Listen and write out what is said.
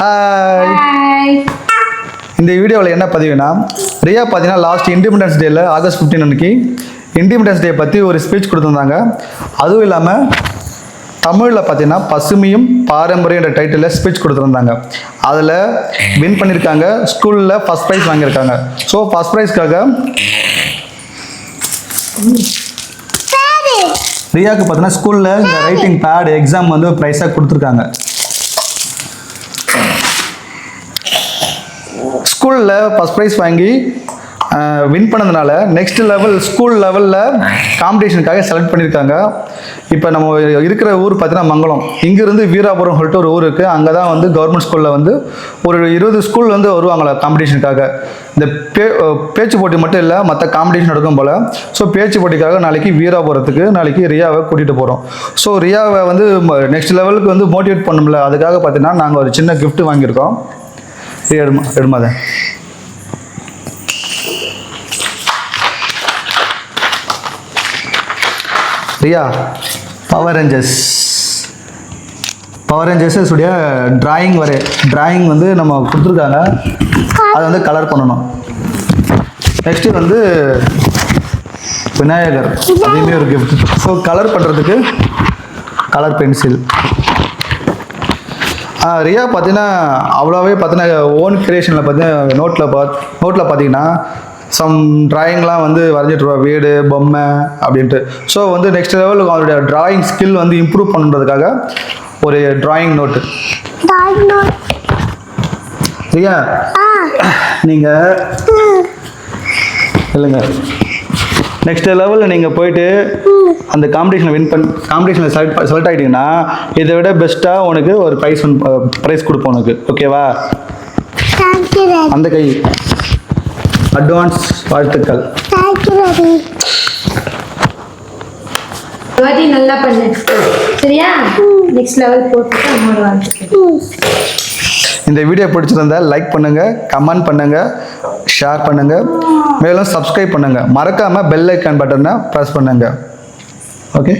Hi. இந்த வீடியோவில் என்ன பதிவுனா, ரியா பார்த்தீங்கன்னா லாஸ்ட் இண்டிபெண்டன்ஸ் டேயில் ஆகஸ்ட் 15 அன்னைக்கு இண்டிபெண்டன்ஸ் டே பற்றி ஒரு ஸ்பீச் கொடுத்துருந்தாங்க. அதுவும் இல்லாமல் தமிழில் பார்த்தீங்கன்னா பசுமையும் பாரம்பரியம் என்ற டைட்டிலில் ஸ்பீச் கொடுத்துருந்தாங்க. அதில் வின் பண்ணியிருக்காங்க, ஸ்கூலில் ஃபஸ்ட் ப்ரைஸ் வாங்கியிருக்காங்க. ஸோ ஃபஸ்ட் ப்ரைஸ்க்காக ரியாவுக்கு பார்த்தீங்கன்னா ஸ்கூலில் இந்த ரைட்டிங் பேட் எக்ஸாம் வந்து ப்ரைஸாக கொடுத்துருக்காங்க. ஸ்கூலில் ஃபஸ்ட் ப்ரைஸ் வாங்கி வின் பண்ணதுனால நெக்ஸ்ட் லெவல் ஸ்கூல் லெவலில் காம்படிஷனுக்காக செலக்ட் பண்ணியிருக்காங்க. இப்போ நம்ம இருக்கிற ஊர் பார்த்தீங்கன்னா மங்களம். இங்கேருந்து வீராபுரம் சொல்லிட்டு ஒரு ஊர் இருக்குது. அங்கே தான் வந்து கவர்மெண்ட் ஸ்கூலில் வந்து ஒரு 20 ஸ்கூல் வந்து வருவாங்களா காம்படிஷனுக்காக. இந்த பேச்சு போட்டி மட்டும் இல்லை, மற்ற காம்படிஷன் நடக்கும் போல். ஸோ பேச்சு போட்டிக்காக நாளைக்கு வீராபுரத்துக்கு நாளைக்கு ரியாவை கூட்டிகிட்டு போகிறோம். ஸோ ரியாவை வந்து நெக்ஸ்ட் லெவலுக்கு வந்து மோட்டிவேட் பண்ணணும்ல, அதுக்காக பார்த்தீங்கன்னா நாங்கள் ஒரு சின்ன கிஃப்ட் வாங்கியிருக்கோம். எடுமாத ரியா, பவர் ரேஞ்சர்ஸ் உடைய டிராயிங் வந்து நம்ம கொடுத்துருக்காங்க. அதை வந்து கலர் பண்ணணும். நெக்ஸ்ட்டு வந்து விநாயகர், அதேமாரி ஒரு கிஃப்ட். ஸோ கலர் பண்ணுறதுக்கு கலர் பென்சில். ரியா பார்த்தீங்கன்னா அவ்வளோவே பார்த்தீங்கன்னா ஓன் கிரியேஷனில் பார்த்தீங்கன்னா நோட்டில் பார்த்தீங்கன்னா சம் டிராயிங்லாம் வந்து வரைஞ்சிட்ருவா, வீடு பொம்மை அப்படின்ட்டு. ஸோ வந்து நெக்ஸ்ட் லெவலுக்கு அவருடைய டிராயிங் ஸ்கில் வந்து இம்ப்ரூவ் பண்ணுறதுக்காக ஒரு டிராயிங் நோட்டு. ரியா, நீங்கள் இல்லைங்க, நெக்ஸ்ட் லெவலில் நீங்கள் போயிட்டு அந்த காம்படிஷனில் செலக்ட் ஆகிட்டீங்கன்னா இதை விட பெஸ்ட்டாக உனக்கு ஒரு ப்ரைஸ் கொடுப்போம் உனக்கு. ஓகேவா? அந்த கை அட்வான்ஸ் வாழ்த்துக்கள். நல்லா பண்ணு, சரியா? நெக்ஸ்ட் லெவல் போட்டுட்டு அம்மாவோட வாழ்த்துக்கள். இந்த வீடியோ பிடிச்சிருந்தா லைக் பண்ணுங்கள், கமெண்ட் பண்ணுங்கள், ஷேர் பண்ணுங்கள், மேலும் சப்ஸ்கிரைப் பண்ணுங்கள். மறக்காமல் பெல் ஐக்கான் பட்டனை ப்ரெஸ் பண்ணுங்கள். ஓகே.